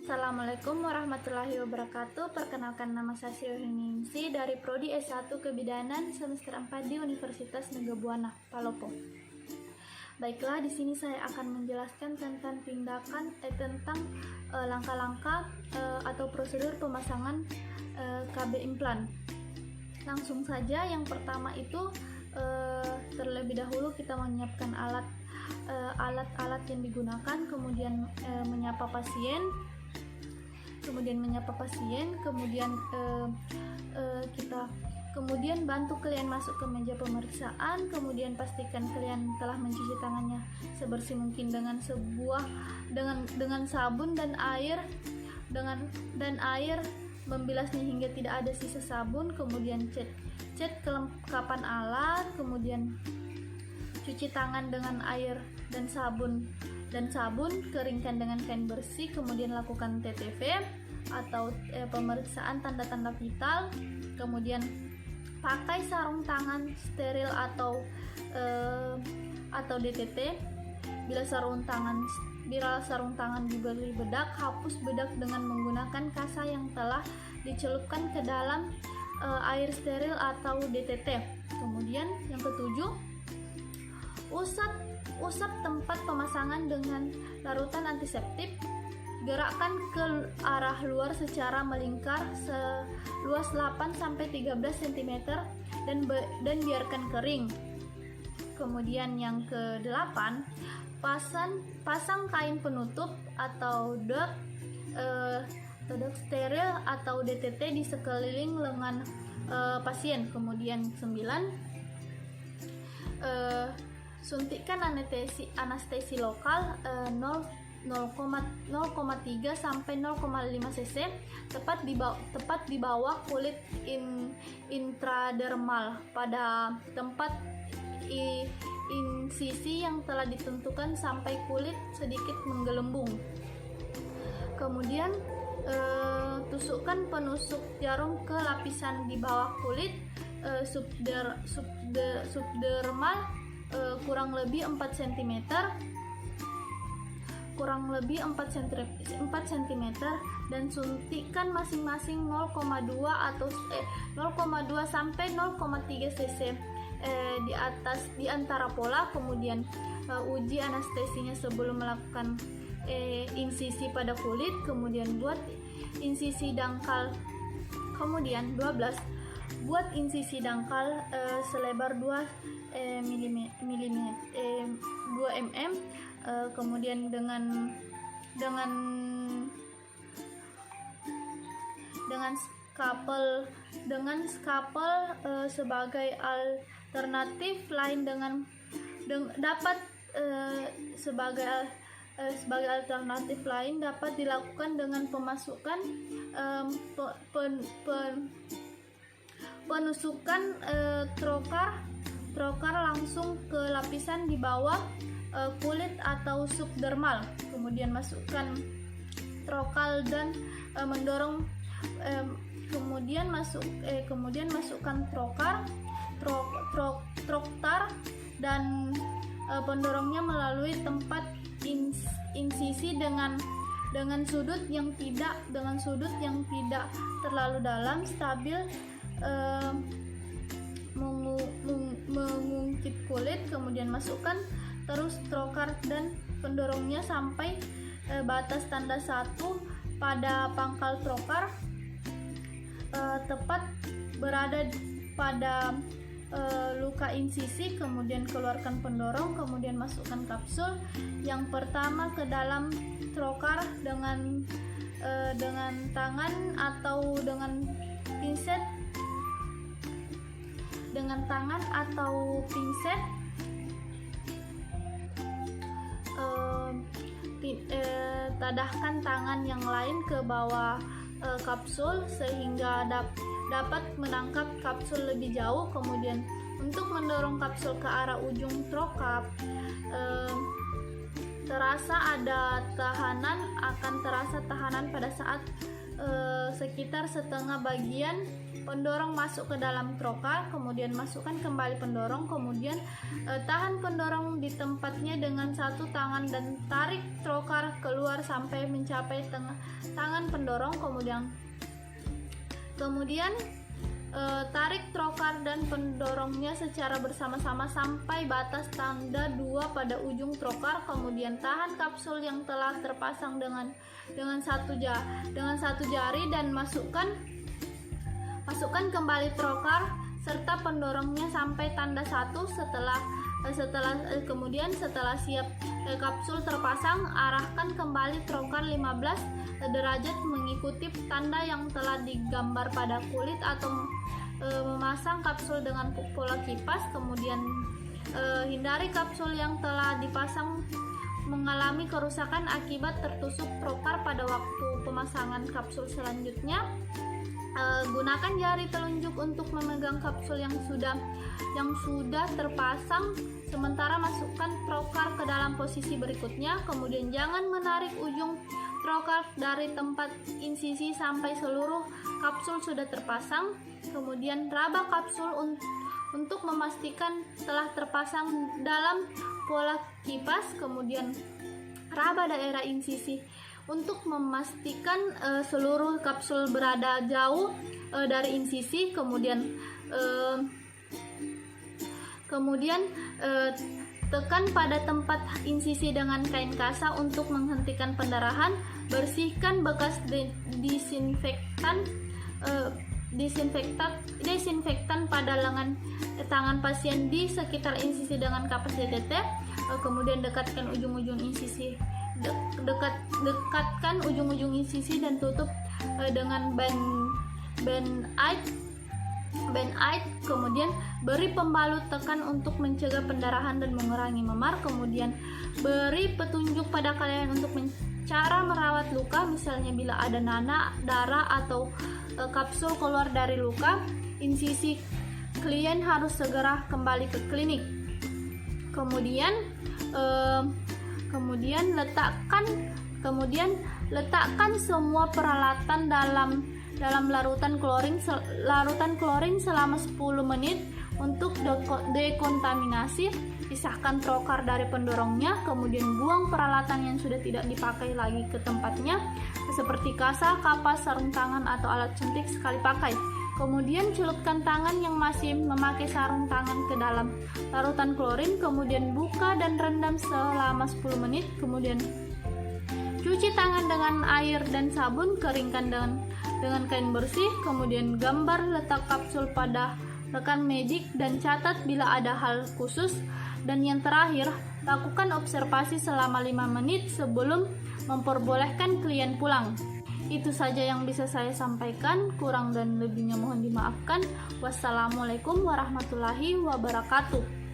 Assalamualaikum warahmatullahi wabarakatuh. Perkenalkan, nama saya Siohiningsi dari Prodi S1 Kebidanan semester 4 di Universitas Negeri Buana, Palopo. Baiklah, di sini saya akan menjelaskan tentang langkah-langkah atau prosedur pemasangan KB implan. Langsung saja, yang pertama itu terlebih dahulu kita menyiapkan alat-alat yang digunakan, kemudian menyapa pasien, kemudian bantu klien masuk ke meja pemeriksaan, kemudian pastikan klien telah mencuci tangannya sebersih mungkin dengan sabun dan air membilasnya hingga tidak ada sisa sabun, kemudian cek kelengkapan alat, kemudian cuci tangan dengan air dan sabun, keringkan dengan kain bersih, kemudian lakukan TTV atau pemeriksaan tanda-tanda vital, kemudian pakai sarung tangan steril atau DTT. Bila sarung tangan diberi bedak, hapus bedak dengan menggunakan kasa yang telah dicelupkan ke dalam air steril atau DTT. Kemudian yang ketujuh, usap tempat pemasangan dengan larutan antiseptik. Gerakkan ke arah luar secara melingkar seluas 8-13 cm dan biarkan kering. Kemudian yang ke-8, pasang kain penutup atau dot steril atau DTT di sekeliling lengan pasien. Kemudian 9, suntikan anestesi lokal 0,3 sampai 0,5 cc tepat di bawah kulit intradermal pada tempat insisi yang telah ditentukan sampai kulit sedikit menggelembung. Kemudian tusukkan penusuk jarum ke lapisan di bawah kulit subdermal kurang lebih 4 cm dan suntikan masing-masing 0,2 sampai 0,3 cc di antara pola. Kemudian uji anestesinya sebelum melakukan insisi pada kulit. Kemudian buat insisi dangkal. Kemudian 12, buat insisi dangkal selebar 2 mm, kemudian dengan skapel sebagai alternatif lain dapat dilakukan dengan pemasukan penusukan trokar langsung ke lapisan di bawah kulit atau subdermal. Kemudian masukkan trokal dan mendorong. Kemudian masukkan troktar dan pendorongnya melalui tempat insisi dengan sudut yang tidak terlalu dalam, stabil mengungkit kulit. Kemudian masukkan terus trokar dan pendorongnya sampai batas tanda 1 pada pangkal trokar, tepat berada pada luka insisi. Kemudian keluarkan pendorong, kemudian masukkan kapsul yang pertama ke dalam trokar dengan tangan atau dengan pinset. Tadahkan tangan yang lain ke bawah kapsul sehingga dapat menangkap kapsul lebih jauh. Kemudian untuk mendorong kapsul ke arah ujung trokap, akan terasa tekanan pada saat sekitar setengah bagian pendorong masuk ke dalam trokar, kemudian masukkan kembali pendorong, kemudian tahan pendorong di tempatnya dengan satu tangan dan tarik trokar keluar sampai mencapai tangan pendorong, kemudian tarik trokar dan pendorongnya secara bersama-sama sampai batas tanda 2 pada ujung trokar, kemudian tahan kapsul yang telah terpasang dengan satu jari dan masukkan kembali trokar serta pendorongnya sampai tanda 1. Kemudian setelah siap kapsul terpasang, arahkan kembali trokar 15 derajat mengikuti tanda yang telah digambar pada kulit atau memasang kapsul dengan pola kipas. Kemudian hindari kapsul yang telah dipasang mengalami kerusakan akibat tertusuk trokar pada waktu pemasangan kapsul selanjutnya. Gunakan jari telunjuk untuk memegang kapsul yang sudah terpasang, sementara masukkan trokar ke dalam posisi berikutnya. Kemudian jangan menarik ujung trokar dari tempat insisi sampai seluruh kapsul sudah terpasang. Kemudian raba kapsul untuk memastikan telah terpasang dalam pola kipas. Kemudian raba daerah insisi untuk memastikan seluruh kapsul berada jauh dari insisi. Kemudian tekan pada tempat insisi dengan kain kasa untuk menghentikan pendarahan. Bersihkan bekas disinfektan pada lengan tangan pasien di sekitar insisi dengan kapas DTT. Kemudian dekatkan ujung-ujung insisi dan tutup dengan band aid. Kemudian beri pembalut tekan untuk mencegah pendarahan dan mengurangi memar. Kemudian beri petunjuk pada kalian untuk cara merawat luka, misalnya bila ada nanah, darah atau kapsul keluar dari luka, insisi klien harus segera kembali ke klinik. Kemudian letakkan semua peralatan dalam larutan klorin selama 10 menit untuk dekontaminasi. Pisahkan trokar dari pendorongnya, kemudian buang peralatan yang sudah tidak dipakai lagi ke tempatnya, seperti kasa, kapas, sarung tangan atau alat suntik sekali pakai. Kemudian celupkan tangan yang masih memakai sarung tangan ke dalam larutan klorin, kemudian buka dan rendam selama 10 menit. Kemudian cuci tangan dengan air dan sabun, keringkan dengan kain bersih. Kemudian gambar letak kapsul pada rekan medik dan catat bila ada hal khusus. Dan yang terakhir, lakukan observasi selama 5 menit sebelum memperbolehkan klien pulang. Itu saja yang bisa saya sampaikan, kurang dan lebihnya mohon dimaafkan. Wassalamualaikum warahmatullahi wabarakatuh.